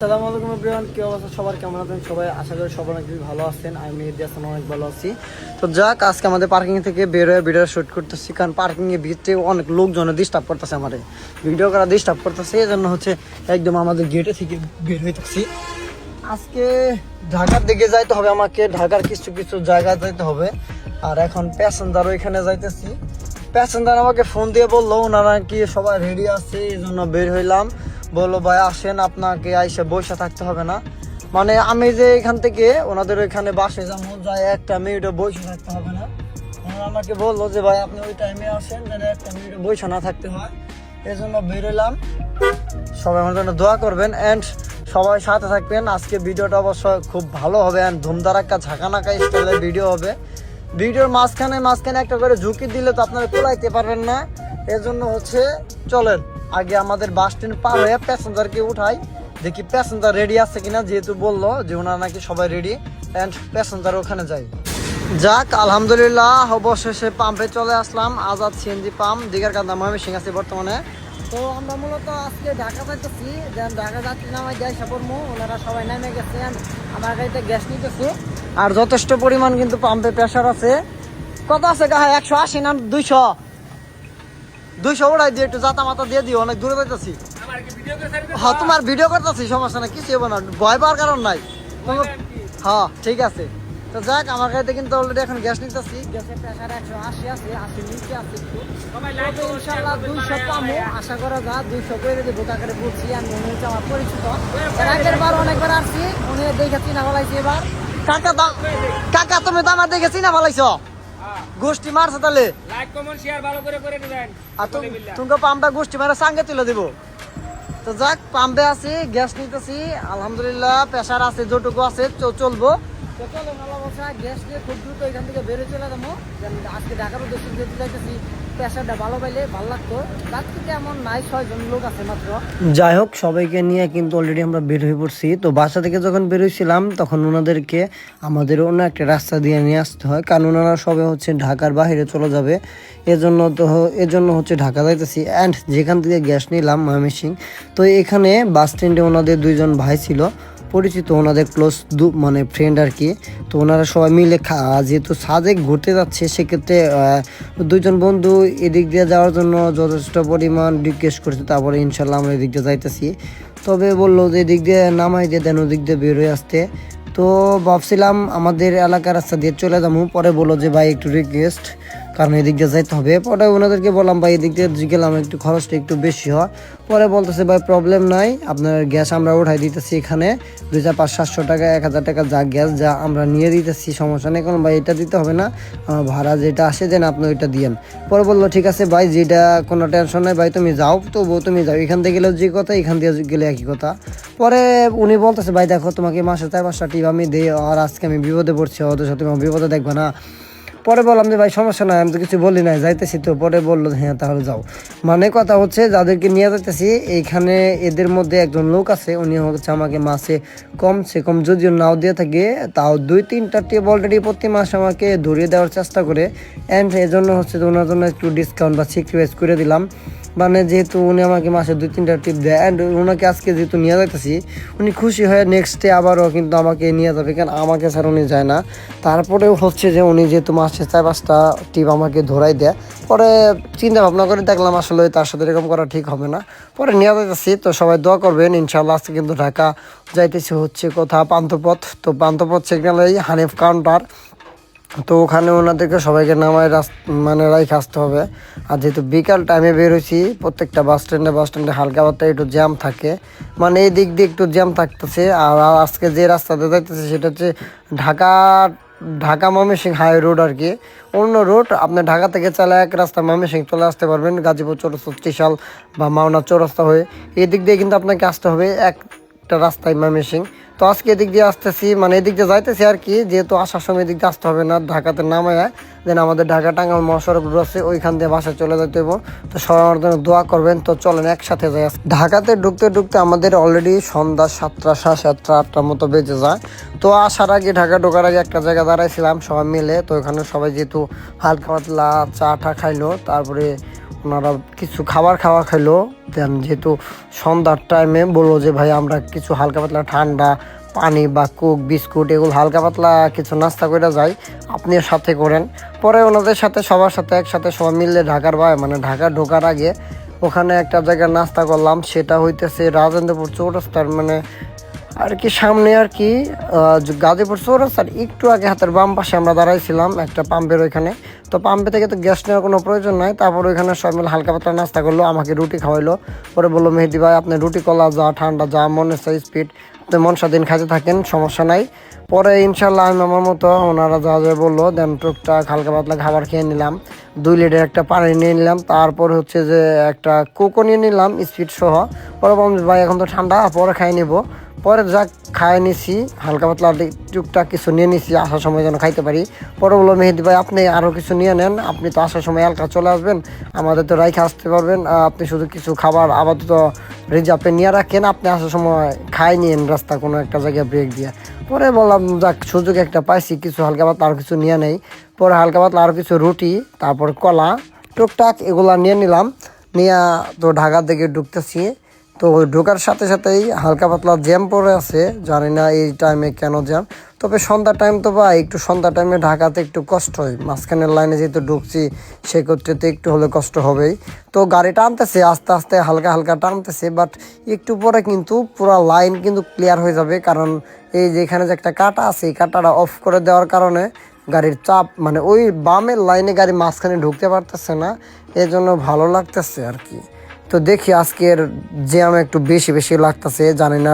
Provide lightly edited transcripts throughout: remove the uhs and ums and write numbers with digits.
আসসালামু আলাইকুম এভরিওয়ান, কি অবস্থা সবার, কেমন আছেন সবাই? আশা করি সবাই অনেক ভালো আছেন। আমি মেহেদি হাসান অনেক ভালো আছি। তো যাক, আজকে আমাদের পার্কিং থেকে বের হয়ে ভিডিও শুট করতেছি, কারণ পার্কিংয়ে ভিতরে অনেক লোকজন ডিস্টার্ব করতেছে, আমাদের ভিডিও করা ডিস্টার্ব করতেছে। এই জন্য হচ্ছে একদম আমাদের গেটে থেকে বের হইতেছি। আজকে ঢাকার দিকে যাইতে হবে আমাকে, ঢাকার কিছু কিছু জায়গায় যাইতে হবে। আর এখন প্যাসেঞ্জার ওইখানে যাইতেছি। প্যাসেঞ্জার আমাকে ফোন দিয়ে বললো ওনারা কি সবাই রেডি আছে, এই জন্য বের হইলাম। বললো ভাই আসেন, আপনাকে আইসা বসে থাকতে হবে না, মানে আমি যে এখান থেকে ওনাদের ওইখানে বাসে যাবো, যাই একটা মিনিটে বসে থাকতে হবে না। ওনারা আমাকে বললো যে ভাই আপনি ওই টাইমে আসেন, যেন একটা মিনিটে বসে না থাকতে হয়। এই জন্য বের হইলাম। সবাই আমার জন্য দোয়া করবেন অ্যান্ড সবাই সাথে থাকবেন। আজকে ভিডিওটা অবশ্যই খুব ভালো হবে অ্যান্ড ধুমধারাক্কা ঝাঁকানাকা স্টাইলের ভিডিও হবে। ভিডিওর মাঝখানে একটা করে ঝুঁকি দিলে তো আপনারা কোলাইতে পারবেন না। এজন্য হচ্ছে চলেন আগে আমাদের বাস স্ট্যান্ড পার হয়ে প্যাসেঞ্জারকে উঠাই, দেখি প্যাসেঞ্জার রেডি আছে কিনা, যেহেতু বললো যে ওনারা নাকি সবাই রেডি অ্যান্ড প্যাসেঞ্জার ওখানে যাই। যাক আলহামদুলিল্লাহ, অবশেষে পাম্পে চলে আসলাম। আজাদ সিএনজি পাম্প, দিঘার কান্দা ময়মনসিংহ আছে বর্তমানে। তো আমরা মূলত আজকে ঢাকা যাইতেছি, ঢাকা যাত্রী নামাই যাই সাপরমু, ওনারা সবাই নেমে গেছেন। আমার গাড়িতে গ্যাস নিতেছি আর যথেষ্ট পরিমাণ কিন্তু পাম্পে প্রেশার আছে। কত আছে গায়ে? 180 না 200? 200 উড়াই দিয়ে একটু জাতা মাতা দিয়ে দিও, অনেক দূরে যাইতেছি। হ্যাঁ তোমার ভিডিও করতেছি, সমস্যা না, কিছু হবে না, ভয় পাওয়ার কারণ নাই। হ্যাঁ ঠিক আছে। তো যাক, আমার গাড়িতে কিন্তু অলরেডি এখন গ্যাস নিতেছি। গ্যাসের প্রেশার 180 আছে, 80 নিচে আছে একটু। ইনশাল্লাহ 200 পাবো, আশা করা যা 200 করে দেবো। কাকারে বলছি, আমি মনে হচ্ছে আমার পরিচিত, আগের বার অনেকবার আসছি, উনি দেখে চিনা ভালাইছি। এবার কাকা তুমি তো আমার দেখে চিনা ভালাইছো, গোষ্ঠী মারছো তাহলে। লাইক কমেন্ট শেয়ার ভালো করে দিবেন। আর তুমি পাম্পটা গোষ্ঠী মারা সাঙ্গে তুলে দিব। তো যাক, পাম্পে আছি, গ্যাস নিতেছি, আলহামদুলিল্লাহ প্রেশার আছে, যতটুকু আছে চলবো। তো চলো ভালো অবস্থা, গ্যাস দিয়ে খুব দ্রুত এখান থেকে বেরোয় চলে যাবো। আজকে ঢাকার উদ্দেশ্যে যেতে চাইতেছি, প্রেশারটা ভালো পাইলে ভালো লাগতো। রাত্রিতে এমন নাই, 6 জন লোক আছে মাত্র। যাই হোক, সবাইকে নিয়ে কিন্তু অলরেডি আমরা বের হয়ে পড়ছি। তো বাসা থেকে যখন বের হয়েছিলাম তখন ওনাদেরকে আমাদের অন্য একটা রাস্তা দিয়ে নিয়ে আসতে হয়, কারণ ওনারা সবাই হচ্ছে ঢাকার বাইরে চলে যাবে। এজন্য হচ্ছে ঢাকা যাইতেছি। অ্যান্ড যেখান থেকে গ্যাস নিলাম ময়মনসিংহ, তো এখানে বাস স্ট্যান্ডে ওনাদের 2জন ভাই ছিল পরিচিত, ওনাদের ক্লোজ মানে ফ্রেন্ড আর কি। তো ওনারা সবাই মিলে যেহেতু সাজেক ঘুরতে যাচ্ছে, সেক্ষেত্রে 2জন বন্ধু এদিক দিয়ে যাওয়ার জন্য যথেষ্ট পরিমাণ রিকোয়েস্ট করছে। তারপরে ইনশাল্লাহ আমরা এদিক দিয়ে যাইতেছি। তবে বললো যে এদিক দিয়ে নামাই দিয়ে দেন, ওদিক দিয়ে বের হয়ে আসতে। তো ভাবছিলাম আমাদের এলাকার রাস্তা দিয়ে চলে যাবো, পরে বললো যে ভাই একটু রিকোয়েস্ট, কারণ এদিক দিয়ে যাইতে হবে। পরে ওনাদেরকে বললাম ভাই এদিক দিয়ে গেলাম একটু খরচটা একটু বেশি হয়। পরে বলতেছে ভাই প্রবলেম নাই, আপনার গ্যাস আমরা উঠাই দিতেছি, এখানে 2500-700 টাকা 1000 টাকা যা গ্যাস যা আমরা নিয়ে দিতেছি, সমস্যা নেই কোনো ভাই, এটা দিতে হবে না, ভাড়া যেটা আসে দেন আপনি ওইটা দিয়েন। পরে বললো ঠিক আছে ভাই, যেটা কোনো টেনশন নাই ভাই, তুমি যাও, তবুও তুমি যাও, এখান থেকে গেলেও যে কথা, এখান দিয়ে গেলে একই কথা। পরে উনি বলতেছে ভাই দেখো, তোমাকে মাসে 4-5টা টিপ আমি দিই, আর আজকে আমি বিপদে পড়ছি, ওদের সাথে তুমি বিপদে দেখবে না। পরে বললাম যে ভাই সমস্যা নাই, আমি তো কিছু বলি নাই, যাইতেছি তো। পরে বললো হ্যাঁ তাহলে যাও। মানে কথা হচ্ছে যাদেরকে নিয়ে যাইতেছি, এইখানে এদের মধ্যে একজন লোক আছে, উনি হচ্ছে আমাকে মাসে কমসে কম যদিও নাও দিয়ে থাকে, তাও 2-3টা টিপ অলরেডি প্রতি মাস আমাকে ধরিয়ে দেওয়ার চেষ্টা করে। অ্যান্ড এজন্য হচ্ছে ওনার জন্য একটু ডিসকাউন্ট বা স্যাক্রিফাইস করে দিলাম। মানে যেহেতু উনি আমাকে মাসে 2-3টা টিপ দেয়, অ্যান্ড ওনাকে আজকে যেহেতু নিয়ে যাইতেছি, উনি খুশি হয়ে নেক্সট ডে আবারও কিন্তু আমাকে নিয়ে যাবে, কারণ আমাকে স্যার উনি যায় না। তারপরেও হচ্ছে যে উনি যেহেতু মাসে 4-5টা টিপ আমাকে ধরাই দেয়, পরে চিন্তা ভাবনা করে দেখলাম আসলে তার সাথে এরকম করা ঠিক হবে না, পরে নিয়ে যাইতেছি। তো সবাই দোয়া করবেন, ইনশাআল্লাহ আজকে কিন্তু ঢাকা যাইতেছি হচ্ছে কোথা পান্থপথ। তো পান্থপথ সিগন্যালে হানিফ কাউন্টার, তো ওখানে ওনাদেরকে সবাইকে নামায় মানে রাইখে আসতে হবে। আর যেহেতু বিকাল টাইমে বের হয়েছি, প্রত্যেকটা বাস স্ট্যান্ডে হালকা পাতলা একটু জ্যাম থাকে, মানে এই দিক দিয়ে একটু জ্যাম থাকতেছে। আর আজকে যে রাস্তাতে যাইতেছে সেটা হচ্ছে ঢাকা ময়মনসিংহ হাইওয়ে রোড আর কি, অন্য রোড। আপনি ঢাকা থেকে চাইলে এক রাস্তা ময়মনসিংহ চলে আসতে পারবেন, গাজীপুর চৌরাস্তা, ত্রিশাল বা মাওনা চৌরাস্তা হয়ে। এই দিক দিয়ে কিন্তু আপনাকে আসতে হবে একটা রাস্তায় ময়মনসিংহ। তো আজকে এদিক দিয়ে আসতেছি, মানে এদিক দিয়ে যাইতেছি আর কি, যেহেতু আসার সময় এদিক দিয়ে আসতে হবে না, ঢাকাতে নামায় দেন আমাদের ঢাকা টাঙ্গাইল মহাসড়ক রোড আছে, ওইখান দিয়ে বাসায় চলে যেতে হবে। তো সবাই আমার জন্য দোয়া করবেন। তো চলেন একসাথে যাই। ঢাকাতে ঢুকতে আমাদের অলরেডি সন্ধ্যা 7টা, 7:30, 8টার মতো বেজে যায়। তো আসার আগে, ঢাকা ঢোকার আগে একটা জায়গায় দাঁড়াইছিলাম সবাই মিলে। তো ওখানে সবাই যেহেতু হালকা পাতলা চা টা খাইলো, তারপরে ওনারা কিছু খাবার খাওয়া খেলো। দেন যেহেতু সন্ধ্যার টাইমে বললো যে ভাই আমরা কিছু হালকা পাতলা ঠান্ডা পানি বা কোক বিস্কুট এগুলো হালকা পাতলা কিছু নাস্তা করে যাই, আপনিও সাথে করেন। পরে ওনাদের সাথে সবার সাথে একসাথে সবাই মিলে ঢাকা ঢোকার আগে ওখানে একটা জায়গায় নাস্তা করলাম। সেটা হইতেছে রাজেন্দ্রপুর চৌরাস্তার আর কি সামনে আর কি গাজীপুর চৌরাস্তার একটু আগে হাতের বাম পাশে আমরা দাঁড়াইছিলাম একটা পাম্পের ওইখানে। তো পাম্পে থেকে তো গ্যাস নেওয়ার কোনো প্রয়োজন নাই। তারপর ওইখানে সবাই মিলে হালকা পাতলা নাস্তা করলো, আমাকে রুটি খাওয়াইলো। পরে বললো মেহেদি ভাই আপনি রুটি কলা যা ঠান্ডা যা মনে চাই স্পিড আপনি মন স্বাধীন খাইতে থাকেন, সমস্যা নাই। পরে ইনশাল্লাহ আমি আমার মতো ওনারা যা যা বললো দেন টুকটাক হালকা পাতলা খাবার খেয়ে নিলাম। 2 লিটার একটা পানি নিয়ে নিলাম। তারপর হচ্ছে যে একটা কোকো নিয়ে নিলাম স্পিড সহ। পরে বললাম ভাই এখন তো ঠান্ডা, পরে খাই নিব। পরে যা খাই নিছি হালকা পাতলা টুকটাক কিছু নিয়ে নিছি আসার সময় যেন খাইতে পারি। পরে বললো মেহেদি ভাই আপনি আরও কিছু নিয়ে নেন, আপনি তো আসার সময় হালকা চলে আসবেন, আমাদের তো রাইখে আসতে পারবেন, আপনি শুধু কিছু খাবার আপাতত রিজার্ভে নিয়ে রাখেন, আপনি আসার সময় খাই নিয়েন রাস্তা কোনো একটা জায়গায় ব্রেক দিয়ে। পরে বললাম যাক সুযোগ একটা পাইছি, কিছু হালকা পাতলা আর কিছু নিয়ে নেই। পরে হালকা পাতলা আর কিছু রুটি তারপর কলা টুকটাক এগুলা নিয়ে নিলাম। নিয়ে তো ঢাকার দিকে ঢুকতেছি। তো ঢোকার সাথে সাথেই হালকা পাতলা জ্যাম পড়ে আছে, জানি না এই টাইমে কেন জ্যাম। তবে সন্ধ্যার টাইম তো ভাই একটু সন্ধ্যার টাইমে ঢাকাতে একটু কষ্ট হয়, মাঝখানের লাইনে যেহেতু ঢুকছি সেক্ষেত্রে তো একটু হলে কষ্ট হবেই। তো গাড়ি টানতেছে আস্তে আস্তে হালকা হালকা টানতেছে, বাট একটু পরে কিন্তু পুরো লাইন কিন্তু ক্লিয়ার হয়ে যাবে। কারণ এই যে এখানে যে একটা কাঁটা আছে এই কাঁটাটা অফ করে দেওয়ার কারণে গাড়ির চাপ ওই বামের লাইনে গাড়ি মাঝখানে ঢুকতে পারতেছে না, এজন্য ভালো লাগতেছে আর কি। তো দেখি আজকের জ্যাম একটু বেশি বেশি লাগতেছে, জানি না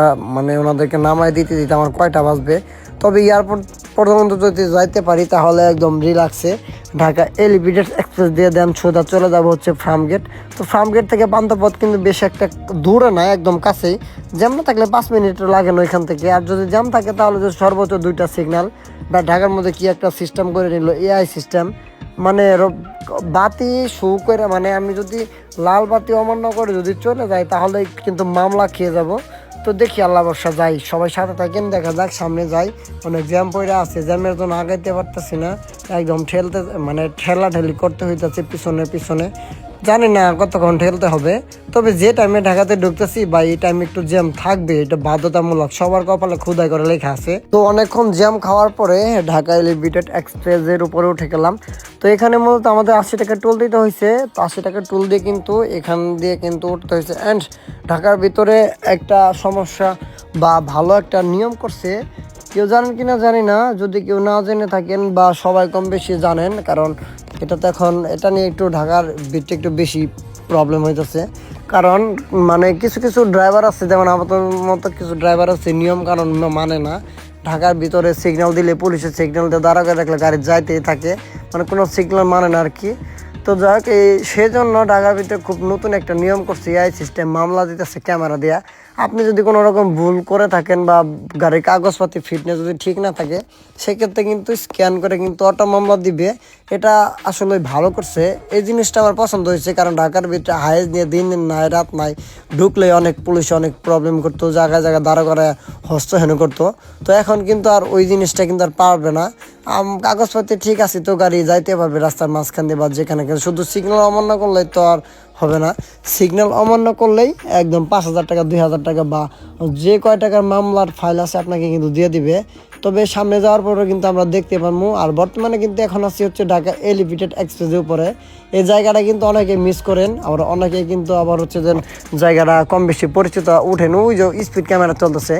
ওনাদেরকে নামায় দিতে দিতে আমার কয়টা বাজবে। তবে এয়ারপোর্ট পর্যন্ত যদি যাইতে পারি তাহলে একদম রিল্যাক্সে ঢাকা এলিভেটেড এক্সপ্রেস দিয়ে দেন সোজা চলে যাবো হচ্ছে ফার্মগেট। তো ফার্মগেট থেকে পান্থপথ কিন্তু বেশি একটা দূরে না, একদম কাছেই। জ্যাম না থাকলে 5 মিনিট লাগে না ওইখান থেকে। আর যদি জ্যাম থাকে তাহলে যে সর্বোচ্চ 2টা সিগন্যাল বা ঢাকার মধ্যে কি একটা সিস্টেম করে নিল এআই সিস্টেম, বাতি শো করে আমি যদি লাল বাতি অমান্য করে যদি চলে যাই তাহলে কিন্তু মামলা খেয়ে যাব। তো দেখি আল্লাহ বর্ষা যাই, সবাই সাথে থাকেন, দেখা যাক সামনে যাই। অনেক জ্যাম পড়ে আছে, জ্যামের জন্য আগাইতে পারতেছি না, একদম ঠেলাঠেলি করতে হইতেছে পিছনে পিছনে, জানি না কতক্ষণ ঠেলতে হবে। তবে যে টাইমে ঢাকাতে ঢুকতেছি বা এই টাইমে একটু জ্যাম থাকবে, এটা বাধ্যতামূলক, সবার কপালে খোদাই করে লেখা আছে। তো অনেকক্ষণ জ্যাম খাওয়ার পরে ঢাকা এলিভেটেড এক্সপ্রেসের উপরে উঠে গেলাম। তো এখানে মূলত আমাদের 80 টাকা টোল দিতে হয়েছে। তো 80 টাকা টোল দিয়ে কিন্তু এখান দিয়ে কিন্তু উঠতে হয়েছে। অ্যান্ড ঢাকার ভিতরে একটা সমস্যা বা ভালো একটা নিয়ম করছে, কেউ জানেন কিনা জানি না, যদি কেউ না জেনে থাকেন বা সবাই কম বেশি জানেন, কারণ এটা তো এখন এটা নিয়ে একটু ঢাকার ভিতরে একটু বেশি প্রবলেম হইতেছে। কারণ কিছু কিছু ড্রাইভার আছে, যেমন আমাদের মতো কিছু ড্রাইভার আছে নিয়ম কারণ মানে না। ঢাকার ভিতরে সিগন্যাল দিলে পুলিশের সিগন্যাল দিয়ে দাঁড়া করে রাখলে গাড়ি যাইতেই থাকে, কোনো সিগন্যাল মানে না আর কি। তো যাক সেজন্য ঢাকার ভিতরে খুব নতুন একটা নিয়ম করছে, এআই সিস্টেম, মামলা দিতেছে ক্যামেরা দেয়া। আপনি যদি কোনো রকম ভুল করে থাকেন বা গাড়ির কাগজপাতি ফিটনেস যদি ঠিক না থাকে সেক্ষেত্রে কিন্তু স্ক্যান করে কিন্তু অটো মামলা দিবে। এটা আসলে ভালো করছে, এই জিনিসটা আমার পছন্দ হয়েছে। কারণ ঢাকার ভিতরে হাইজ নিয়ে দিন দিন নাই রাত নাই, ঢুকলে অনেক পুলিশ অনেক প্রবলেম করতো, জায়গায় জায়গায় দাঁড়া করে হস্তহেন করতো। তো এখন কিন্তু আর ওই জিনিসটা কিন্তু আর পারবে না। কাগজপত্র ঠিক আছে তো গাড়ি যাইতে পারবে রাস্তার মাঝখান দিয়ে বা যেখানে, শুধু সিগন্যাল অমান্য করলে তো আর হবে না। সিগন্যাল অমান্য করলেই একদম 5,000 টাকা 2,000 টাকা বা যে কয় টাকার মামলার ফাইল আছে আপনাকে কিন্তু দিয়ে দিবে। তবে সামনে যাওয়ার পরেও কিন্তু আমরা দেখতে পারবো। আর বর্তমানে কিন্তু এখন আসছি হচ্ছে ঢাকা এলিভেটেড এক্সপ্রেসের উপরে। এই জায়গাটা কিন্তু অনেকে মিস করেন, আবার অনেকে কিন্তু আবার হচ্ছে যে জায়গাটা কম বেশি পরিচিত উঠেন, ওই যে স্পিড ক্যামেরা চলতেছে।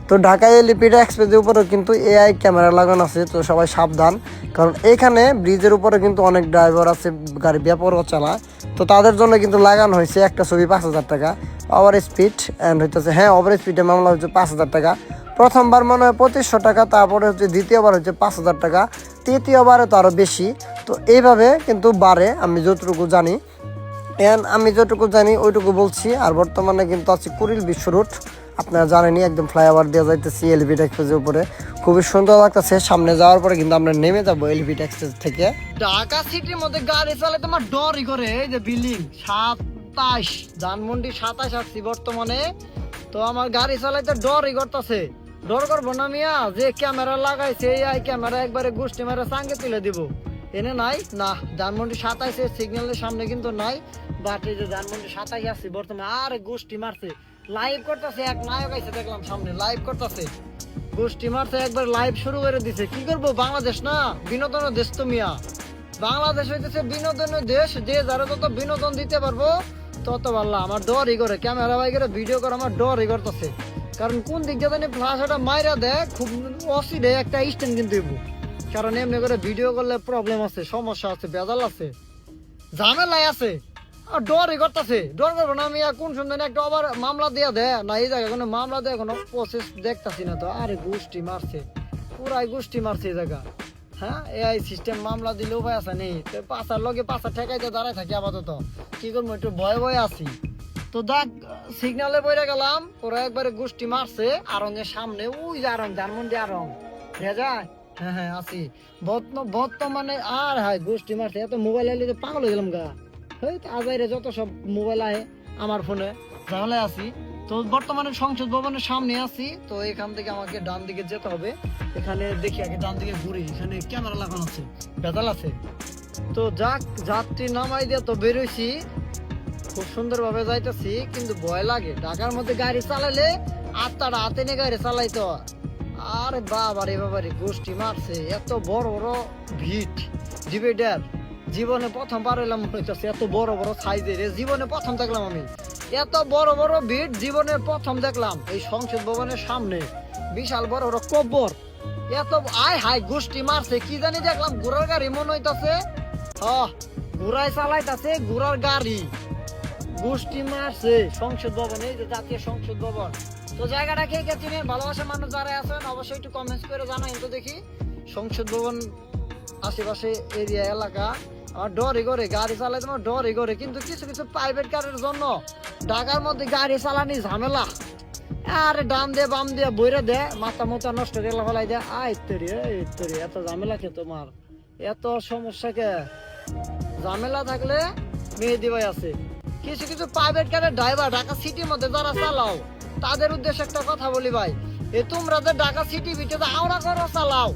তো ঢাকা এলিভেটেড এক্সপ্রেসের উপরেও কিন্তু এআই ক্যামেরা লাগানো আছে, তো সবাই সাবধান। কারণ এখানে ব্রিজের উপরে কিন্তু অনেক ড্রাইভার আছে গাড়ি বেপরোয়া চালায়, তো তাদের জন্য কিন্তু লাগানো হয়েছে একটা ছবি 5,000 টাকা ওভার স্পিড। অ্যান্ড হইতেছে ওভার স্পিডে মামলা হচ্ছে 5,000 টাকা। প্রথমবার মনে হয় 2500 টাকা, তারপরে হচ্ছে দ্বিতীয়বার হচ্ছে 5,000 টাকা, তৃতীয়বারে তো আরও বেশি। তো এইভাবে কিন্তু বাড়ে, আমি যতটুকু জানি ওইটুকু বলছি। আর বর্তমানে কিন্তু আছে কুড়িল বিশ্ব রুট, আপনারা জানেনই, একদম ফ্লাইওভার দিয়ে যাইতেছি এলিভেটেড এক্সপ্রেসের উপরে, খুবই সুন্দর লাগতেছে। সামনে যাওয়ার পরে কিন্তু আমরা নেমে যাবো এলিভেটেড এক্সপ্রেস থেকে। ঢাকা সিটির মধ্যে গাড়ি চালাতে আমার ডরই করে, এই যে বিল্ডিং 27 ধানমন্ডি 27 আসছি বর্তমানে। তো আমার গাড়ি চালাইতে ডরই করতেছে, ডর করবো না মিয়া, যে ক্যামেরা লাগাইছে এই ক্যামেরা একবারে গোষ্ঠী মেরে সাঙ্গে তুলে দিব। এনে নাই না, ধানমন্ডি 27 সিগন্যালের সামনে কিন্তু নাই। বাট এই যে ধানমন্ডি 27 আছি বর্তমানে, আরে গোষ্ঠী মারছে, লাইভ করতেছে, এক নায়ক আইছে দেখলাম সামনে লাইভ করতেছে, গোষ্ঠী মারছে একবার লাইভ শুরু করে দিছে। কি করবো, বাংলাদেশ না বিনোদনের দেশ তো মিয়া, বাংলাদেশ হইতেছে বিনোদনের দেশ, যে যারা যত বিনোদন দিতে পারবো তত ভালো। আমার ডরই করে ক্যামেরা বাই করে ভিডিও করে, আমার ডরই করতেছে, কারণ কোন দিক দিয়ে জানি ফ্লাশটা মাইরা দেয়, খুব অসিডে একটা স্ট্যান্ড কিন্তু দিব, কারণ এমনি করে ভিডিও করলে প্রবলেম আছে, সমস্যা আছে, বেজাল আছে, ঝামেলাই আছে, আর ডরই করতেছে। ডর করবো না আমি, কোন সুন্দর একটা আবার মামলা দিয়ে দেয় না, এই জায়গায় কোনো মামলা দেয় কোনো প্রসেস দেখতাছি না তো। আরে গোষ্ঠী মারছে, পুরাই গোষ্ঠী মারছে এই জায়গা। হ্যাঁ, এআই সিস্টেম মামলা দিলে উপায় আছে নেই, পাশার লগে পাশা ঠেকাইতে দাঁড়ায় থাকি আপাতত, কি করবো একটু ভয়ে ভয়ে আছি। তো দেখ সিগনালে বইরে গেলাম, ওরা একবারে গোষ্ঠী মারছে আরঙ্গের সামনে, ওই যে আরং ধানমন্ডি আরং দেখা যায়। হ্যাঁ হ্যাঁ আছি বর্তমানে। আর হাই গোষ্ঠী মারছে, এত মোবাইল আইলে পাগল হয়ে গেলাম গা, আজাইরে যত সব মোবাইল আহে আমার ফোনে, তাহলে আছি। তো বর্তমানে সংসদ ভবনের সামনে আছি, তো এখান থেকে আমাকে ডান দিকে যেতে হবে, এখানে দেখি আগে ডান দিকে ঘুরি, এখানে ক্যামেরা লাগানো আছে, বেতাল আছে। তো যাক, যাত্রী নামাই দিয়ে তো বেরোইছি, খুব সুন্দর ভাবে যাইতেছি, কিন্তু ভয় লাগে ঢাকার মধ্যে গাড়ি চালাইলে, আত্মাটা হাতে নিয়ে গাড়ি চালাইতো। আরে বাবারে বাবারে গোষ্ঠী মারছে, এত বড় বড় ভিট ডিভাইডার জীবনে প্রথম পার হইলাম মনে হইতেছে, এত বড় বড় সাইজের জীবনে প্রথম দেখলাম আমি, এত বড় বড় ভিট জীবনে প্রথম দেখলাম এই সংসদ ভবনের সামনে, বিশাল বড় বড় কব্বর, এত আয় হাই গোষ্ঠী মারছে। কি জানি দেখলাম ঘোড়ার গাড়ি মনে হইতাছে, ঘোড়ায় চালাইতাছে ঘোড়ার গাড়ি, গোষ্ঠী মারছে সংসদ ভবন, এই যে জাতীয় সংসদ ভবন। তো জায়গাটা কে কে চিনেন, ভালোবাসার মানুষ যারা আছেন অবশ্যই একটু কমেন্টস করে জানাই তো দেখি। সংসদ ভবন আশেপাশে এরিয়া এলাকা, আমার ডরই করে গাড়ি চালাইতে, আমার ডরই করে, কিন্তু কিছু কিছু প্রাইভেট কারের জন্য ঢাকার মধ্যে গাড়ি চালানি ঝামেলা। আরে ডান দিয়ে বাম দিয়ে বইরে দে, মাথা মোথা নষ্ট করে ফেলাই দে, আইতরি এত ঝামেলা কে তোমার, এত সমস্যা কে? ঝামেলা থাকলে মেহেদি ভাই আছে। কিছু কিছু প্রাইভেট কারের ড্রাইভার ঢাকা সিটির মধ্যে যারা চালাও, তাদের উদ্দেশ্যে একটা কথা বলি ভাই, তোমরা যে ঢাকা সিটি ভিতরে আওড়া করো চালাও,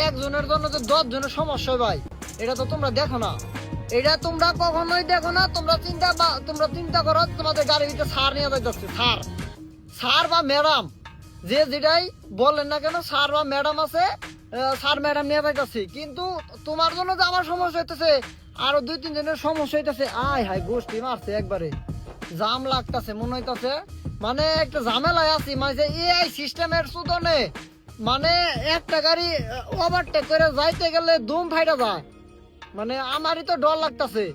একজনের জন্য তো 10 জনের সমস্যা হয় ভাই, এটা তো তোমরা দেখো না, এটা তোমরা কখনোই দেখো না। তোমরা চিন্তা করো, তোমাদের গাড়ির ভিতরে সার নিয়ে যাইতেছে, সার বা ম্যাডাম, যে যেটাই বলেন না কেন, স্যার বা ম্যাডাম আছে, স্যার ম্যাডাম নিয়ে যাইতেছি, কিন্তু তোমার জন্য যে আমার সমস্যা হইতেছে, আরো 2-3 জনের সমস্যা হইতেছে। আয় হাই গোষ্ঠী মারছে, একবারে জাম লাগতেছে মনে হইতেছে, মানে একটা ঝামেলায় আছি, মানে এআই সিস্টেমের সুদনে, মানে একটা গাড়ি ওভারটেক করে যাইতে গেলে দুম ফাইটা যায়, মানে আমারই তো ডর লাগতেছে।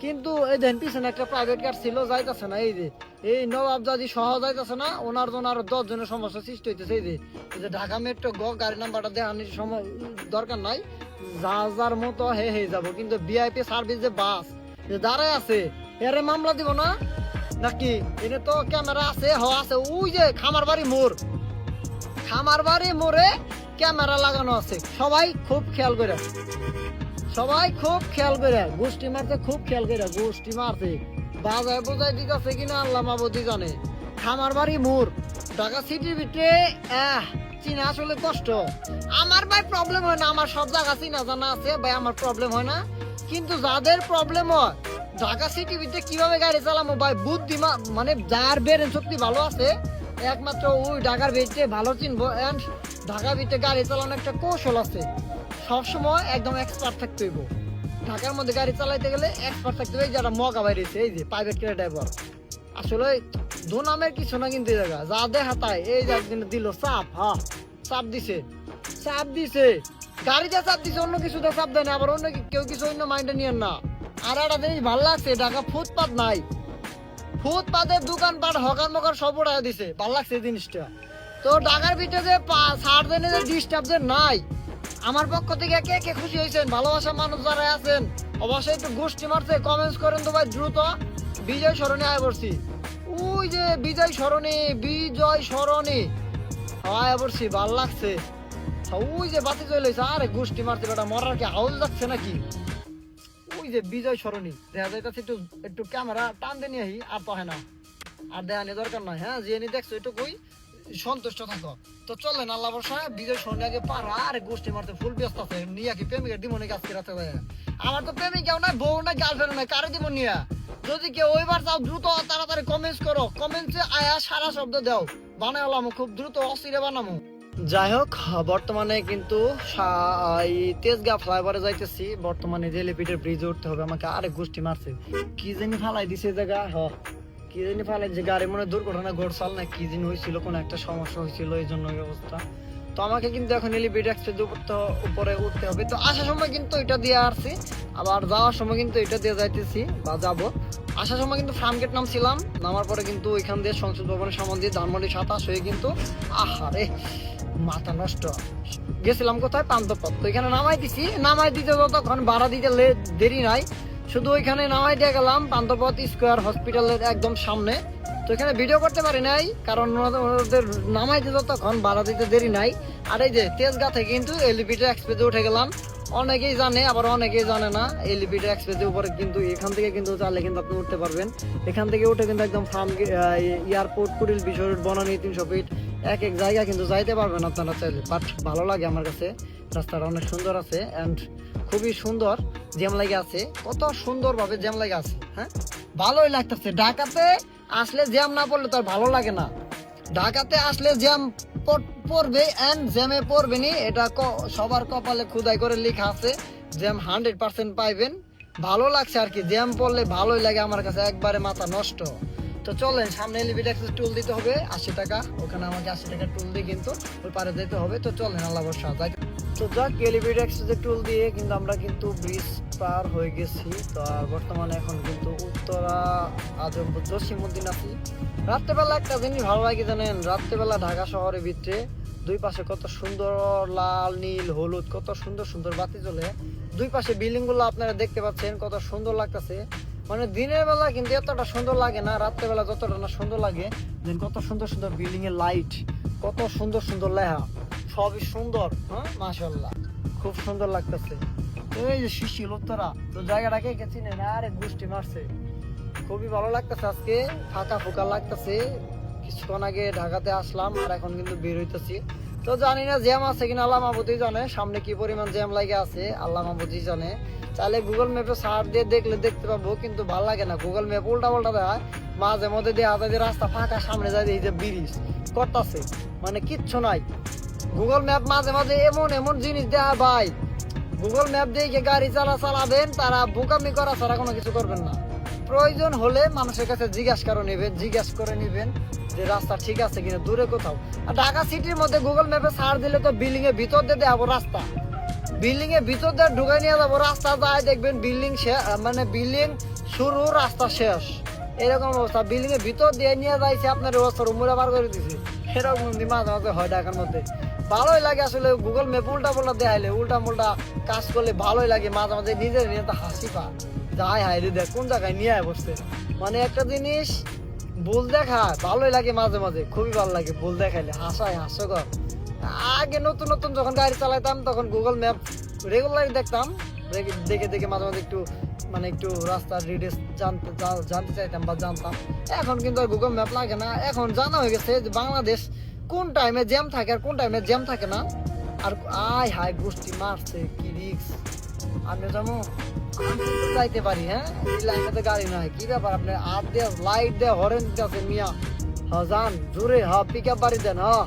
কিন্তু এই দেন পিছনে একটা প্রাইভেট কার ছিল, যাইতেছে না, এই যে এই নবাবজাদি সহ যাইতেছে না, ওনার জন্য আরো 10 জনের সমস্যা সৃষ্টি হইতেছে। এই যে ঢাকা মেট্রো গাড়ি নাম্বারটা দেওয়ার সময় দরকার নাই, যার মতো হে যাবো, কিন্তু ভিআইপি সার্ভিস যে বাস যে দাঁড়ায় আছে, এরে মামলা দিব না নাকি? এনে তো ক্যামেরা আছে, আছে ওই যে খামার বাড়ি মোড়ে ক্যামেরা লাগানো আছে, সবাই খুব খেয়াল করে, গোষ্ঠী মারতে খুব খেয়াল করে, গোষ্ঠী মারতে বাজায় বোঝাই দিতেছে কিনা আল্লাহ মাবুদি জানে। খামার বাড়ি মোড় ঢাকা সিটির ভিতরে চিনা আসলে কষ্ট। আমার ভাই প্রবলেম হয় না, আমার সব জায়গা চিনা জানা আছে ভাই, আমার প্রবলেম হয় না, কিন্তু যাদের প্রবলেম হয় ঢাকা সিটির ভিতরে কিভাবে গাড়ি চালাবো ভাই, বুদ্ধিমান মানে যার ব্রেন শক্তি ভালো আছে, একমাত্র ওই ঢাকার ভিতরে ভালো চিনবো। এন্ড ঢাকার ভিতরে গাড়ি চালানোর একটা কৌশল আছে, সবসময় একদম এক্সপার্ট থাকতে হইব। ঢাকার মধ্যে গাড়ি চালাইতে গেলে এক্সপার্ট থাকতে হবে। যারা মগা বাইরেছে, এই যে প্রাইভেট কার ড্রাইভার, আসলে দু নামের কিছু না, কিন্তু জায়গা যা দেখা তাই, এই যে একদিন দিল চাপ, চাপ দিছে গাড়িতে চাপ দিছে, অন্য কিছুতে চাপ দেয় না, আবার অন্য কেউ কিছু অন্য মাইন্ডে নিয়েন না। আর একটা জিনিস ভালো লাগছে, ঢাকা ফুটপাত নাই, ফুটপাতের দোকানপাট হকার মকার সব উড়াই দিছে, ভালো লাগছে এই জিনিসটা। তো ঢাকার ভিতরে যে সার দেনে যে ডিস্টার্ব যে নাই, আমার পক্ষ থেকে কে কে খুশি হয়েছেন, ভালোবাসা মানুষ যারা আছেন অবশ্যই একটু গোষ্ঠী মারছে, কমেন্টস করেন তো ভাই দ্রুত। বিজয় সরণি আয় পড়ছি, ওই যে বিজয় সরণি আয় পড়ছি, ভাল লাগছে। ওই যে বাতি চলে গেছে, আরে গোষ্ঠী মারছে বেটা, মরার কি হাউস যাচ্ছে নাকি? ওই যে বিজয় সরণি দেখা যাইতেছে, একটু ক্যামেরা টান দিয়ে নিয়ে আর তো হয় না, আর দেখানি দরকার নাই। হ্যাঁ, যে দেখছো এটুকুই সন্তুষ্ট থাকো। তো চলেন আল্লাহ বর্ষা বিজয় সরণি আগে পারা, আর গোষ্ঠী মারতে ফুল ব্যস্ত আছে, নিয়ে কি প্রেমিকের দিমনে কাজ রাতে ভাই, আমার তো প্রেমিক কেউ নাই, বউ নাই, গার্লফ্রেন্ড নাই, কারে দিব নিয়ে যদি কেউ ওইবার চাও দ্রুত তাড়াতাড়ি কমেন্টস করো, কমেন্টসে আয়া সারা শব্দ দাও, বানাইলাম খুব দ্রুত অস্থিরে বানামো। যাই হোক, বর্তমানে কিন্তু এই তেজগাঁ ফ্লাইওভারে যাইতেছি। বর্তমানে রেলিপিটের ব্রিজে উঠতে হবে আমাকে। আরেক গোষ্ঠী মারছে, কি জানি ফালাই দিছে জায়গা, কি জানি ফালাই যে গাড়ি মনে দুর্ঘটনা ঘটছাল না কি জানি হয়েছিল, কোনো একটা সমস্যা হয়েছিল, এই জন্য এই অবস্থা। তো আমাকে কিন্তু এখন এলিভেটেড এক্সপ্রেস উপরে উঠতে হবে। তো আসার সময় কিন্তু এটা দিয়ে আসছি, আবার যাওয়ার সময় কিন্তু এটা দিয়ে যাইতেছি বা যাবো। আসার সময় কিন্তু ফার্মগেট নামছিলাম, নামার পরে কিন্তু ওইখান দিয়ে সংসদ ভবনের সামনে দিয়ে ধানমন্ডি 27 হয়ে কিন্তু আহারে মাথা নষ্ট গেছিলাম কোথায়, পান্তপথ। তো এখানে নামাই দিছি, নামাই দিতে যতক্ষণ ভাড়া দিতে দেরি নাই, শুধু ওইখানে নামাই দিয়ে গেলাম পান্তপথ স্কোয়ার হসপিটালের একদম সামনে। তো এখানে ভিডিও করতে পারি নাই, কারণ ওদের নামাইতে যতক্ষণ ভাড়া দিতে দেরি নাই। আর এই যে তেজগাঁ থেকে কিন্তু এলিভেটেড এক্সপ্রেসে উঠে গেলাম। অনেকেই জানে আবার অনেকেই জানে না, এলিভেটেড এক্সপ্রেসের উপরে কিন্তু এখান থেকে কিন্তু চাইলে কিন্তু আপনি উঠতে পারবেন। এখান থেকে উঠে কিন্তু একদম ফার্ম এয়ারপোর্ট কুড়িল বিশর বনানী 300 ফিট এক এক জায়গা কিন্তু যাইতে পারবেন আপনারা চাইলে। বাট ভালো লাগে আমার কাছে, রাস্তাটা অনেক সুন্দর আছে অ্যান্ড খুবই সুন্দর জ্যাম লাগে আছে, কত সুন্দর ভাবে জ্যাম লাগে আছে। হ্যাঁ, ভালোই লাগতেছে। ঢাকাতে আসলে জ্যাম না পড়লে তো আর ভালো লাগে না। ঢাকাতে আসলে জ্যাম পড়বে এন্ড জ্যামে পড়বে নি, এটা সবার কপালে খুদাই করে লেখা আছে। জ্যাম 100% পাইবেন। ভালো লাগছে আর কি, জ্যাম পড়লে ভালোই লাগে আমার কাছে, একবারে মাথা নষ্ট। তো চলেন, সামনে এলিভেটেড এক্সপ্রেস টুল দিতে হবে 80 টাকা, ওখানে আমাকে 80 টাকা টুল দিয়ে কিন্তু ওই পারে যেতে হবে। তো চলেন, আল্লাহ ভরসা যাই। তো যাক, এলিভেটেড এক্সপ্রেসের টুল দিয়ে কিন্তু আমরা কিন্তু ব্রিজ পার হয়ে গেছি। তো আর বর্তমানে এখন কিন্তু উত্তরা আজমপুর জসিমউদ্দিন আছি। রাত্রেবেলা একটা জিনিস ভালো লাগে জানেন, রাত্রেবেলা ঢাকা শহরের ভিতরে দুই পাশে কত সুন্দর লাল নীল হলুদ কত সুন্দর সুন্দর বাতি জ্বলে। দুই পাশে বিল্ডিং গুলো আপনারা দেখতে পাচ্ছেন, কত সুন্দর লাগতেছে। মানে দিনের বেলা কিন্তু এতটা সুন্দর লাগে না, রাত্রেবেলা যতটা না সুন্দর লাগে। দেন কত সুন্দর সুন্দর বিল্ডিং এর লাইট, কত সুন্দর সুন্দর লেহা, সবই সুন্দর। হ্যাঁ, মাশাআল্লাহ, খুব সুন্দর লাগতেছে। এই যে শিশির উত্তরা, তো জায়গাটাকে গেছি না, আরে গোষ্ঠী মারছে, খুবই ভালো লাগতেছে। আজকে ফাঁকা ফোকা লাগতেছে। কিছুক্ষণ আগে ঢাকাতে আসলাম আর এখন কিন্তু বের হইতেছি। তো জানি না জ্যাম আছে কিনা, আল্লাহ মাহবুবই জানে। সামনে কি পরিমাণ জ্যাম লাগে আছে আল্লাহ মাহবুবই জানে। চাইলে গুগল ম্যাপে সার্চ দিয়ে দেখলে দেখতে পাবো, কিন্তু ভালো লাগে না। গুগল ম্যাপ উল্টা পাল্টা দেয়, মাঝে মধ্যে দেওয়া যায় যে রাস্তা ফাঁকা, সামনে যায় এই যে ব্রিজ করতেছে, মানে কিচ্ছু নাই। গুগল ম্যাপ মাঝে মাঝে এমন এমন জিনিস দেয়া ভাই, গুগল ম্যাপ দিয়ে গাড়ি চালাবেন, তারা বোকামি করা ছাড়া কোনো কিছু করবেন না। প্রয়োজন হলে মানুষের কাছে জিজ্ঞাসা করে নিবেন যে রাস্তা ঠিক আছে কিনা, দূরে কোথাও। আর ঢাকা সিটির মধ্যে গুগল ম্যাপে সার্চ দিলে তো বিল্ডিং এর ভিতর দিয়ে দেখাবো রাস্তা, বিল্ডিং এর ভিতর দিয়ে ঢুকাই নিয়ে যাবো রাস্তা, যায় দেখবেন বিল্ডিং মানে বিল্ডিং শুরু রাস্তা শেষ, এরকম অবস্থা। বিল্ডিং এর ভিতর দিয়ে নিয়ে যাইছে আপনার অবস্থা মুড়া বার করে দিছে, এরকম মাঝে মাঝে হয় ঢাকার মধ্যে। ভালোই লাগে আসলে গুগল ম্যাপ উল্টা পাল্টা দেখাইলে, উল্টা মুল্টা কাজ করলে ভালোই লাগে। মাঝে মাঝে নিজের নিয়ে তো হাসি পা, যাই হাই রে দেখ কোন জায়গায় নিয়ে বসছে। মানে একটা জিনিস ভুল দেখায় ভালোই লাগে মাঝে মাঝে, খুবই ভালো লাগে ভুল দেখাইলে, হাস্যকর। আগে নতুন নতুন যখন গাড়ি চালাইতাম তখন গুগল ম্যাপ রেগুলারই দেখতাম, দেখে দেখে মাঝে মাঝে একটু রাস্তার ডিটেলস জানতে চাইতাম বা জানতাম। এখন কিন্তু আর গুগল ম্যাপ লাগে না, এখন জানা হয়ে গেছে যে বাংলাদেশ কোন টাইমে জ্যাম থাকে আর কোন টাইমে জ্যাম থাকে না। আর হাই গোষ্ঠী মারছে, কি রিক্স। আমি যেমন যাইতে পারি, হ্যাঁ, এই লাইনে তো গাড়ি নাই, কি ব্যাপার আপনি হাত দিয়ে লাইট দিয়ে হরেন দিতেছে মিয়া। হ্যাঁ যান জোরে, হ্যাঁ পিক আপ বাড়ি দেন, হ্যাঁ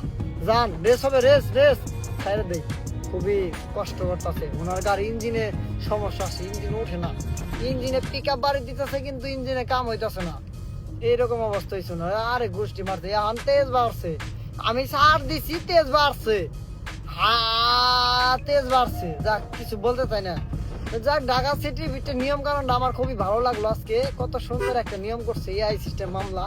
যান, রেস হবে, রেস ছাইরে দেই। খুবই কষ্ট করতেছে ওনার গাড়ি, ইঞ্জিনে সমস্যা আছে, ইঞ্জিন ওঠে না, ইঞ্জিনে পিক আপ বাড়ি দিতেছে কিন্তু ইঞ্জিনে কাম হইতেছে না, এইরকম অবস্থা হয়েছে না। আরে গোষ্ঠী মারতে এখন তেজ বাড়ছে, আমি সার দিছি তেজ বাড়ছে, তেজ বাড়ছে। যাক, কিছু বলতে চাই না। যাক, ঢাকা সিটির ভিতরে নিয়ম কানুনটা আমার খুবই ভালো লাগলো আজকে, কত সুন্দর একটা নিয়ম করছে এআই সিস্টেম মামলা।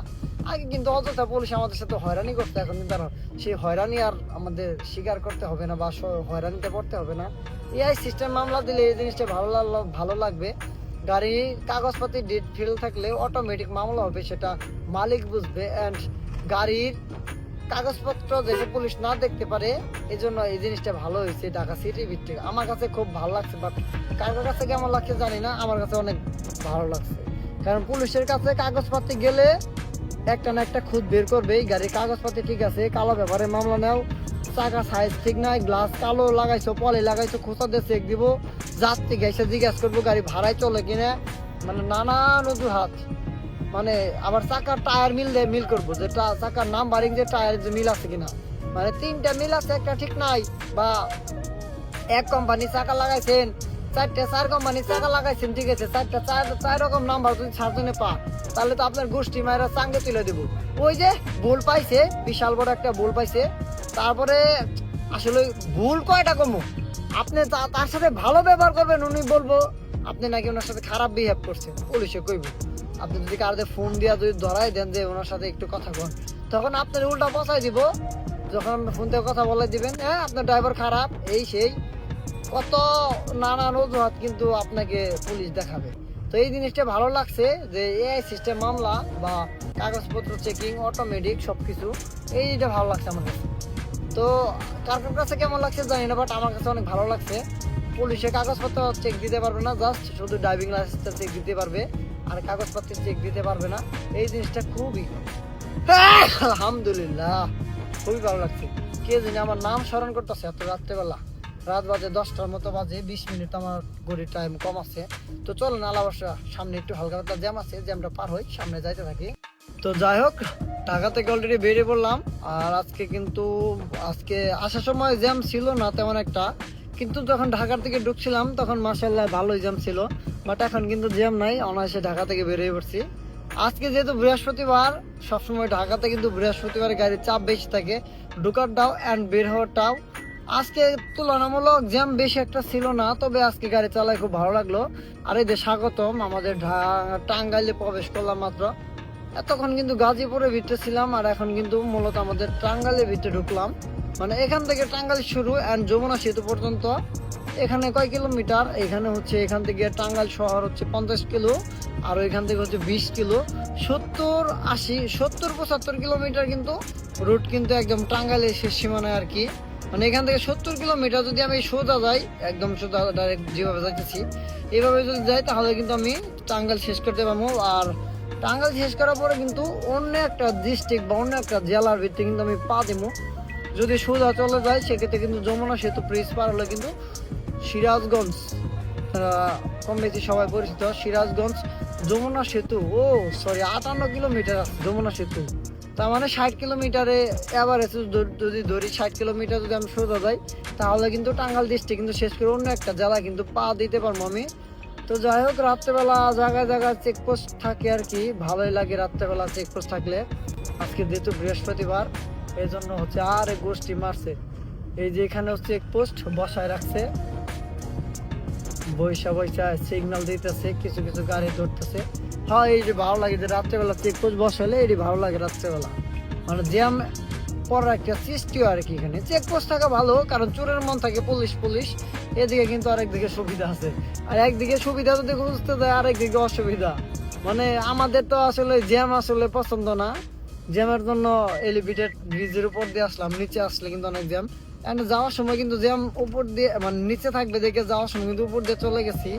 আগে কিন্তু অযথা পুলিশ আমাদের সাথে হয়রানি করতে, এখন কিন্তু সেই হয়রানি আর আমাদের স্বীকার করতে হবে না বা হয়রানিতে পড়তে হবে না। এআই সিস্টেম মামলা দিলে এই জিনিসটা ভালো লাগবে। গাড়ির কাগজপাতি ডেট ফেল থাকলে অটোমেটিক মামলা হবে, সেটা মালিক বুঝবে। অ্যান্ড গাড়ির কাগজপত্র যেটা পুলিশ না দেখতে পারে, এই জন্য এই জিনিসটা ভালো হয়েছে ঢাকা সিটির ভিতরে। আমার কাছে খুব ভালো লাগছে, বাট কারোর কাছে কেমন লাগছে জানি না, আমার কাছে অনেক ভালো লাগছে। কারণ পুলিশের কাছে কাগজপাতি গেলে একটা না একটা খুদ বের করবে, গাড়ির কাগজপাতি ঠিক আছে, কালো ব্যাপারে মামলা নেও, চাকা সাইজ ঠিক নাই, গ্লাস কালো লাগাইছো, পলি লাগাইছো, খোঁচা দিয়ে চেক দিব, যাত্রী গাইছে জিজ্ঞাসা করবো গাড়ি ভাড়ায় চলে কিনা, মানে নানান অজুহাত। মানে আবার চাকার টায়ার মিল করবো, যে চাকার নাম্বারিং যে টায়ার যে মিল আছে কিনা, মানে 3টা মিল আছে, একটা ঠিক নাই, বা এক কোম্পানি চাকা লাগাইছেন, 4 কোম্পানি চাকা লাগাইছেন, ঠিক আছে, 4 রকম নাম্বার যদি 4 জনে পা, তাহলে তো আপনার গোষ্ঠী মায়েরা চাঙ্গে তুলে দেবো। ওই যে ভুল পাইছে, বিশাল বড় একটা ভুল পাইছে। তারপরে আসলে ভুল কয়টা কমো, আপনি তার সাথে ভালো ব্যবহার করবেন, উনি বলবো আপনি নাকি ওনার সাথে খারাপ বিহেভ করছেন, পুলিশে কইব। আপনি যদি কারোর ফোন দিয়া যদি ধরাই দেন যে ওনার সাথে একটু কথা বল, তখন আপনার উল্টা পচাই দিব। যখন আপনি ফোন থেকে কথা বলে দিবেন, হ্যাঁ আপনার ড্রাইভার খারাপ, এই সেই কত নানান অজুহাত কিন্তু আপনাকে পুলিশ দেখাবে। তো এই জিনিসটা ভালো লাগছে যে এআই সিস্টেম মামলা বা কাগজপত্র চেকিং অটোমেটিক সবকিছু, এইটা ভালো লাগছে আমার কাছে। তো কার কাছে কেমন লাগছে জানি না, বাট আমার কাছে অনেক ভালো লাগছে। পুলিশে কাগজপত্র চেক দিতে পারবে না, জাস্ট শুধু ড্রাইভিং লাইসেন্সটা চেক দিতে পারবে, আর কাগজপত্র চেক দিতে পারবে না। এই জিনিসটা খুবই আলহামদুলিল্লাহ খুবই ভালো লাগছে। কে জানি আমার নাম স্মরণ করতেছে এত রাত্রেবেলা, রাত বাজে 10টার মতো বাজে, 20 মিনিট আমার ঘড়ির টাইম কম আছে। তো চলেন আলাবাসা সামনে একটু হালকা পাতলা জ্যাম আছে, জ্যামটা পার হই, সামনে যাইতে থাকি। তো যাই হোক, ঢাকা থেকে অলরেডি বেরিয়ে পড়লাম। আর আজকে আসার সময় জ্যাম ছিল না তেমন একটা, কিন্তু যখন ঢাকার থেকে ঢুকছিলাম তখন মাশাআল্লাহ ভালোই জ্যাম ছিল, বাট এখন কিন্তু জ্যাম নাই, অনায়াসে ঢাকা থেকে বেরিয়ে পড়ছি। আজকে যেহেতু বৃহস্পতিবার, সবসময় ঢাকাতে কিন্তু বৃহস্পতিবার গাড়ির চাপ বেশি থাকে, ঢুকারটাও অ্যান্ড বের হওয়ারটাও। আজকে তুলনামূলক জ্যাম বেশি একটা ছিল না, তবে আজকে গাড়ি চালায় খুব ভালো লাগলো। আর এই যে স্বাগতম, আমাদের টাঙ্গাইলে প্রবেশ করলাম মাত্র। এতক্ষণ কিন্তু গাজীপুরের ভিতরে ছিলাম, আর এখন কিন্তু মূলত আমাদের টাঙ্গাইলের ভিতরে ঢুকলাম। মানে এখান থেকে টাঙ্গাইল শুরু অ্যান্ড যমুনা সেতু পর্যন্ত এখানে কয় কিলোমিটার, এখানে হচ্ছে এখান থেকে টাঙ্গাইল শহর হচ্ছে 50 কিলো, আর ওইখান থেকে হচ্ছে 20 কিলো, 70, 80, 70, 75 কিলোমিটার কিন্তু রুট কিন্তু একদম টাঙ্গাইলের শেষ সীমানায় আর কি। মানে এখান থেকে 70 কিলোমিটার যদি আমি সোজা যাই, একদম সোজা ডাইরেক্ট যেভাবে যাইতেছি এইভাবে যদি যাই, তাহলে কিন্তু আমি টাঙ্গাইল শেষ করতে পারবো। আর টাঙ্গাইল শেষ করার পরে কিন্তু অন্য একটা ডিস্ট্রিক্ট বা অন্য একটা জেলার ভিতরে কিন্তু আমি পা দেবো। যদি সোজা চলে যায় সেক্ষেত্রে কিন্তু যমুনা সেতু ব্রিজ পার হলে কিন্তু সিরাজগঞ্জ, কম বেশি সবাই পরিচিত সিরাজগঞ্জ যমুনা সেতু, 58 কিলোমিটার আছে যমুনা সেতু। তার মানে 60 কিলোমিটারে এভারেজ যদি ধরি, 60 কিলোমিটার যদি আমি সোজা যাই, তাহলে কিন্তু টাঙ্গাইল ডিস্ট্রিক্ট কিন্তু শেষ করে অন্য একটা জেলা কিন্তু পা দিতে পারবো আমি। তো যাই হোক, রাত্রেবেলা জায়গায় জায়গায় চেকপোস্ট থাকে আর কি, ভালোই লাগে রাত্রেবেলা চেকপোস্ট থাকলে। আজকে যেহেতু বৃহস্পতিবার, এই জন্য হচ্ছে আর গোষ্ঠী মারছে। এই যে এখানে হচ্ছে চেকপোস্ট বসায় রাখছে, বৈশা সিগন্যাল দিতেছে, কিছু কিছু গাড়ি ধরতেছে। হ্যাঁ, এই যে ভালো লাগে যে রাত্রেবেলা চেকপোস্ট বসালে, এটি ভালো লাগে রাত্রেবেলা, মানে জ্যাম পড়ার একটা সৃষ্টি আর কি। এখানে চেকপোস্ট থাকা ভালো, কারণ চোরের মন থাকে পুলিশ, এদিকে কিন্তু আরেকদিকে সুবিধা আছে। আর একদিকে সুবিধা যদি বুঝতে দেয়, আরেকদিকে অসুবিধা। মানে আমাদের তো আসলে জ্যাম আসলে পছন্দ না, জ্যামের জন্য এলিভেটেড ব্রিজের উপর দিয়ে আসলাম, নিচে আসলে কিন্তু অনেক জ্যাম। যাওয়ার সময় কিন্তু জ্যাম উপর দিয়ে, মানে নিচে থাকবে দেখে যাওয়ার সময় কিন্তু উপর দিয়ে চলে গেছি,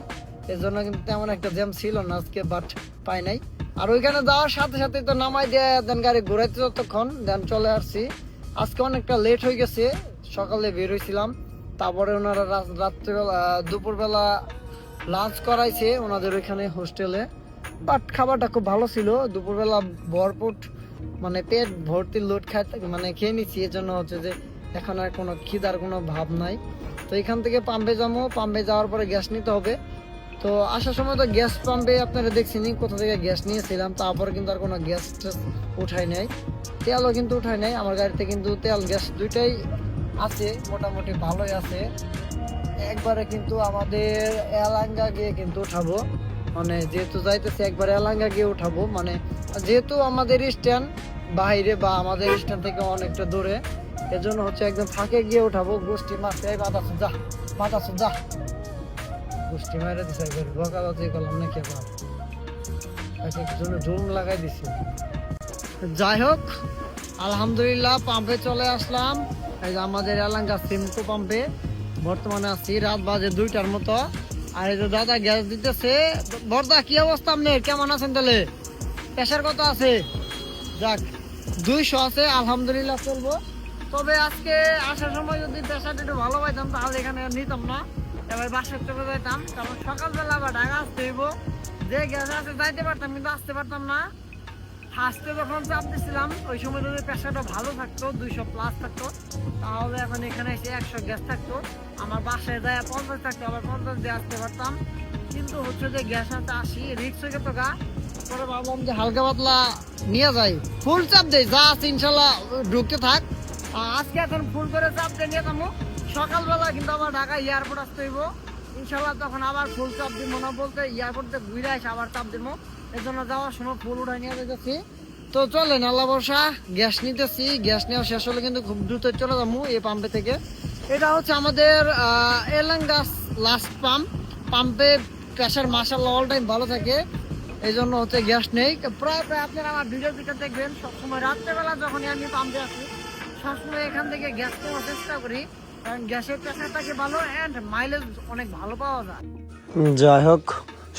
এর জন্য কিন্তু তেমন একটা জ্যাম ছিল না আজকে, বাট পাই নাই। আর ওইখানে যাওয়ার সাথে সাথে তো নামাই দিয়ে দেন গাড়ি ঘুরাইতে যতক্ষণ দেন চলে আসছি। আজকে অনেকটা লেট হয়ে গেছে, সকালে বের হয়েছিলাম, তারপরে ওনারা রাত্রেবেলা দুপুরবেলা লাঞ্চ করাইছে ওনাদের ওইখানে হোস্টেলে, বাট খাবারটা খুব ভালো ছিল। দুপুরবেলা ভরপুর, মানে পেট ভর্তি লোড মানে খেয়ে নিচ্ছি, এর জন্য হচ্ছে যে এখন আর কোনো খিদার কোনো ভাব নাই। তো এখান থেকে পাম্পে যাবো, পাম্পে যাওয়ার পরে গ্যাস নিতে হবে। তো আসার সময় তো গ্যাস পাম্পে আপনারা দেখছেন কোথা থেকে গ্যাস নিয়েছিলাম, তারপরে কিন্তু আর কোনো গ্যাস উঠাই নাই, তেলও কিন্তু উঠাই নাই। আমার গাড়িতে কিন্তু তেল গ্যাস দুইটাই আছে, মোটামুটি ভালোই আছে। একবারে কিন্তু আমাদের এলাঙ্গা গিয়ে কিন্তু উঠাবো, মানে যেহেতু যাইতেছে একবারে এলাঙ্গা গিয়ে উঠাবো, মানে যেহেতু আমাদের স্ট্যান্ড বাইরে বা আমাদের স্ট্যান্ড থেকে অনেকটা দূরে, এজন্য হচ্ছে একদম ফাঁকে গিয়ে উঠাবো। গোষ্ঠী মারছে, মাথা যা গোষ্ঠী মারে দিছে, বকাবাজি করলাম নাকি আবার, জন্য জুম লাগাই দিছি। যাই হোক, আলহামদুলিল্লাহ পাম্পে চলে আসলাম। এই যে আমাদের এলাঙ্গা সিমকো পাম্পে বর্তমানে আছি, রাত বাজে 2টার মতো। আর এই যে দাদা গ্যাস দিতেছে। বর্দা, কি অবস্থা আপনার, কেমন আছেন? তাহলে প্রেশার কত আছে? যাক, 200 আছে, আলহামদুলিল্লাহ চলবো। তবে আজকে আসার সময় যদি প্রেশারটা একটু ভালো পাইতাম, তাহলে এখানে নিতাম না, এবার বাসায় চলে যাইতাম, কারণ সকালবেলা আবার ঢাকা আসতে হইব, যে গ্যাস আছে যাইতে পারতাম কিন্তু আসতে পারতাম না। ফার্স্টে যখন চাপ দিছিলাম ওই সময় যদি প্রেশারটা ভালো থাকতো 200+ থাকতো, তাহলে এখন এখানে এসে 100 গ্যাস থাকতো, আমার বাসায় যায় 50 থাকতো, আবার 50 দিয়ে আসতে পারতাম। কিন্তু হচ্ছে যে গ্যাস আছে 80, রিক্স হয়ে গেত গা। পরে ভাবলাম যে হালকা পাতলা নিয়ে যাই, ফুল চাপ দেই, যা আছে ইনশাল্লাহ ঢুকতে থাক। আজকে এখন ফুল করে চাপ দিয়ে নিয়ে যাবো। সকালবেলা কিন্তু আবার ঢাকা এয়ারপোর্ট আসতে হইব ইনশাল্লাহ, তখন আবার ফুল চাপ দিব না, বলতে এয়ারপোর্টে ঘুরে আসে আবার চাপ দিব। এই জন্য যাওয়ার সময় ফুল উঠাই নিয়ে যেতেছি। তো চলেন আল্লাহ ভরসা গ্যাস নিতেছি, গ্যাস নেওয়া শেষ হলে কিন্তু খুব দ্রুত চলে যাবো এই পাম্পে থেকে। এটা হচ্ছে আমাদের এলাঙ্গাস লাস্ট পাম্প। পাম্পে প্রেশার মাশাআল্লাহ অল টাইম ভালো থাকে, এই জন্য হচ্ছে গ্যাস নেই। প্রায় আপনারা আমার ভিডিও দিকে দেখবেন সবসময় রাত্রেবেলা যখনই আমি পাম্পে আসি সবসময় এখান থেকে গ্যাস নেওয়ার চেষ্টা করি, কারণ গ্যাসের প্রেশারটাকে ভালো অ্যান্ড মাইলেজ অনেক ভালো পাওয়া যায়। যাই হোক,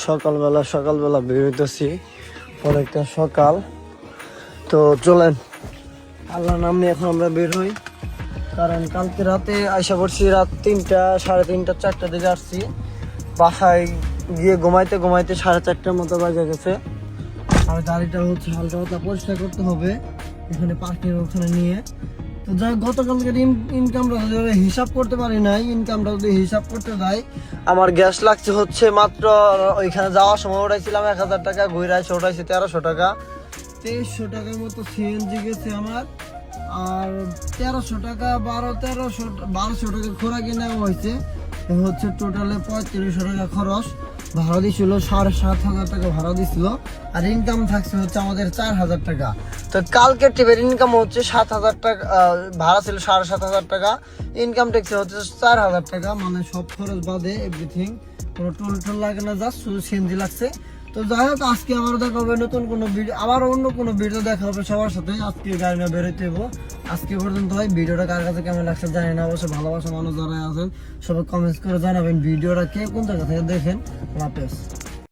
সকালবেলা বেরোতেছি, অনেকটা সকাল। তো চলেন আল্লাহ নাম নিয়ে এখন আমরা বের হই, কারণ কালকে রাতে আইসা পড়ছি রাত 3টা, 3:30, 4টার দিকে আসছি। বাসায় গিয়ে ঘুমাইতে 4:30টার মতো বাজে গেছে। আর গাড়িটা হচ্ছে হালকা পাতলা পরিষ্কার করতে হবে এখানে পার্কিং ওখানে নিয়ে। তো যাই গতকালকের ইনকামটা হিসাব করতে পারি নাই, ইনকামটা যদি হিসাব করতে যাই আমার গ্যাস লাগছে হচ্ছে মাত্র ওইখানে যাওয়ার সময় উঠাইছিলাম 1000 টাকা, ঘুরে এসে উঠাইছি 1300 টাকা। 2300 টাকার মতো সিএনজি গেছে আমার, আর 1300 টাকা 1200 টাকা খোরাকি নেওয়া হয়েছে। হচ্ছে টোটালে 3500 টাকা খরচ। ভাড়া দিছিল 7,500 টাকা ভাড়া দিছিল, আর ইনকাম থাকছে হচ্ছে আমাদের 4000 টাকা। তো কালকে ট্রিপের ইনকাম হচ্ছে 7000 টাকা, ভাড়া ছিল 7,500 টাকা, ইনকাম ট্যাক্স হচ্ছে 4000 টাকা, মানে সব খরচ বাদে এভরিথিং, কোনো টোল লাগে না, জাস্ট শুধু সিএনজি লাগছে। তো যাই হোক, আজকে আবার দেখা হবে নতুন কোনো ভিডিও, আবার অন্য কোনো ভিডিও দেখা হবে সবার সাথে। আজকে গাড়ি না বেরোতে হবো। আজকে পর্যন্ত হয়। ভিডিওটা কার কাছে কেমন লাগছে জানি না, অবশ্যই ভালোবাসা মানুষ যারা আছেন সবাই কমেন্টস করে জানাবেন ভিডিওটা কে কোন জায়গা থেকে দেখেন। আল্লাহ হাফেজ।